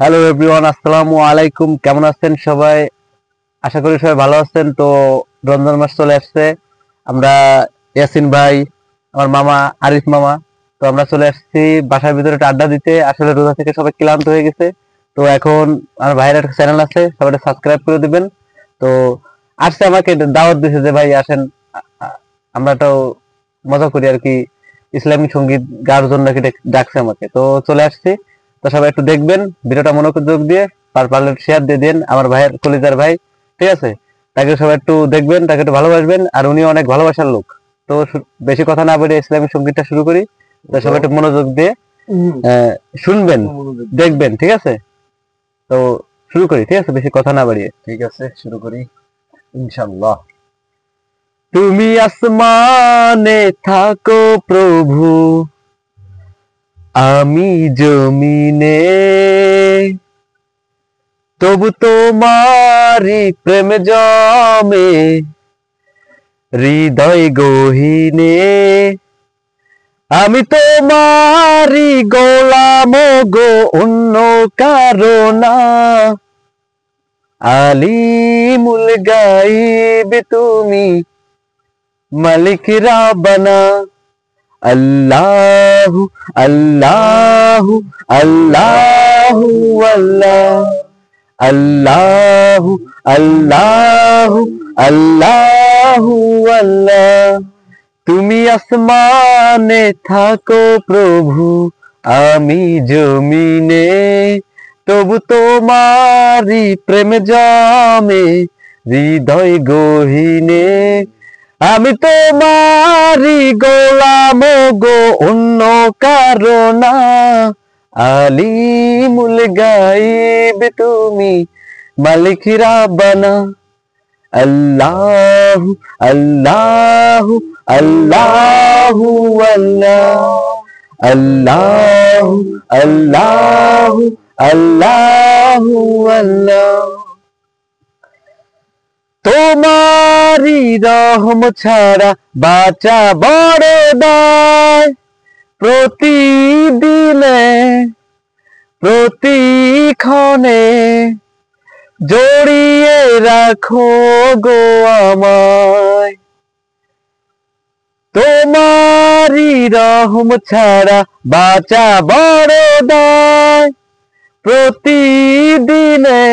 Hello everyone, আসসালামু আলাইকুম। কেমন আছেন সবাই? আশা করি সবাই ভালো আছেন। তো রমজান মাস চলে আসছে। আমরা ইয়াসিন ভাই, আমার মামা আরিফ মামা, তো আমরা চলে আসছি বাসার ভিতরে একটা আড্ডা দিতে। আসলে রোজা থেকে সবাই ক্লান্ত হয়ে গেছে। তো এখন আমার ভাইয়ের একটা চ্যানেল আছে, সবাই সাবস্ক্রাইব করে দিবেন। তো আসছে, আমাকে দাওয়াত দিয়েছে যে ভাই আসেন, আমরা তো মজা করি আর কি, ইসলামিক সঙ্গীত গাওয়ার জন্য নাকি ডাকছে আমাকে। তো চলে আসছি। তো সবাই একটু দেখবেন ভিডিওটা, মনোযোগ দিয়ে পারলে শেয়ার দিয়ে দেন। আমার ভাইয়ের কলিজার ভাই, ঠিক আছে? তাকে সবাই একটু দেখবেন, তাকে একটু ভালোবাসবেন, আর উনি অনেক ভালোবাসার লোক। তো বেশি কথা না বলে ইসলামিক সঙ্গীতটা শুরু করি। তো সবাই একটু মনোযোগ দিয়ে শুনবেন, দেখবেন, ঠিক আছে? তো শুরু করি, ঠিক আছে? বেশি কথা না বাড়িয়ে, ঠিক আছে, শুরু করি ইনশাআল্লাহ। তুমি আসমানে থাকো প্রভু, আমি জমিনে, তবু তোমারি প্রেম জমে হৃদয় গহীনে। আমি তোমারি গোলাম গো, অন্য কারো না। আলিমুল গাইব তুমি, মালিক রাব্বানা। আল্লাহু আল্লাহু আল্লাহু আল্লাহ, আল্লাহু আল্লাহু আল্লাহু আল্লাহ। তুমি আসমানে থাকো প্রভু, আমি জমিনে, তবু তোমারি প্রেম জমে হৃদয় গহীনে। আমি তোমারি গোলাম গো, অন্য কারো না। আলিমুল গাইব তুমি, মালিক রাব্বানা। আল্লাহু আল্লাহু আল্লাহু আল্লাহ, আল্লাহু আল্লাহু আল্লাহু আল্লাহ। তোমারি রহম ছাড়া বাঁচা বড় দায়। প্রতিদিনে প্রতিক্ষণে জড়িয়ে রাখো গো আমায়। তোমারি রহম ছাড়া বাঁচা বড় দায়। প্রতিদিনে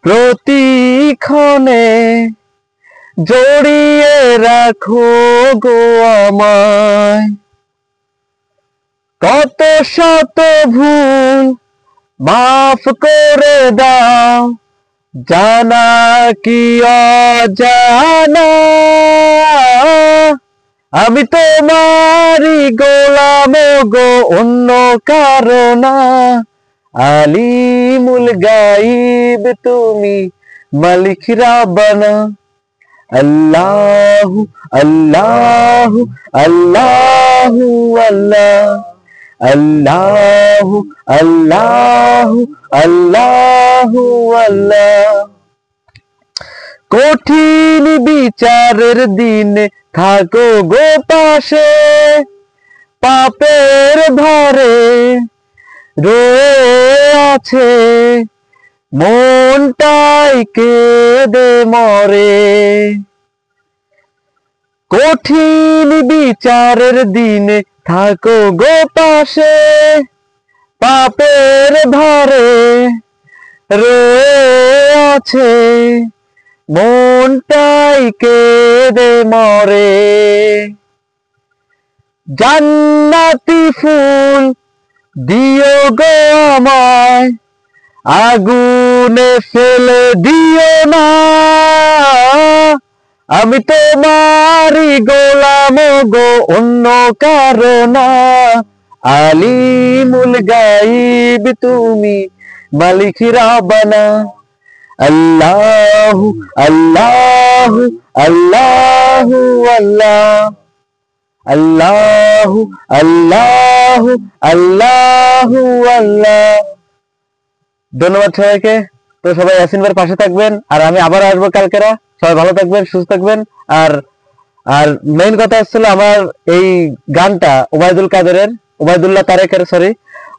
প্রতিক্ষণে জড়িয়ে রাখো গো আমায়। কত শত ভুল মাফ করে দাও, জানা কি অজানা। আমি তোমারি গোলাম গো, অন্য কারো না। আলিমুল গাইব তুমি, মালিক রাব্বানা। আল্লাহু আল্লাহু আল্লাহু আল্লাহ, আল্লাহু আল্লাহু আল্লাহু আল্লাহ। কঠিন বিচারের দিনে থাকো গো পাশে, পাপের ভারে রয়ে আছে মনটাই কেঁদে মরে। কঠিন বিচারের দিনে থাকো গো পাশে, পাপের ভারে রয়ে আছে মনটাই কেঁদে মরে। জান্নাতি ফুল দিও গো আমায়, আগুনে ফেলে দিও না। আমি তোমারি গোলাম গো, অন্য কারো না। আলিমুল গাইব তুমি, মালিক রাব্বানা। আল্লাহু আল্লাহু আল্লাহু আল্লাহ, আল্লাহু আল্লাহু আল্লাহু আল্লাহ। ধন্যবাদ সবাইকে। তো সবাই ইয়াসিন ভাইয়ের পাশে থাকবেন, আর আমি আবার আসবো কালকেরা। সবাই ভালো থাকবেন, সুস্থ থাকবেন। আর আর মেইন কথা হচ্ছিল, আমার এই গানটা ওবায়দুল্লাহ তারেকের, সরি,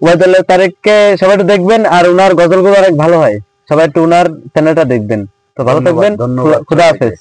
ওবায়দুল্লাহ তারেককে সবাই একটু দেখবেন, আর ওনার গজলগুলো অনেক ভালো হয়, সবাই একটু ওনার চ্যানেলটা দেখবেন। তো ভালো থাকবেন, ধন্যবাদ। খুদা হাফেজ।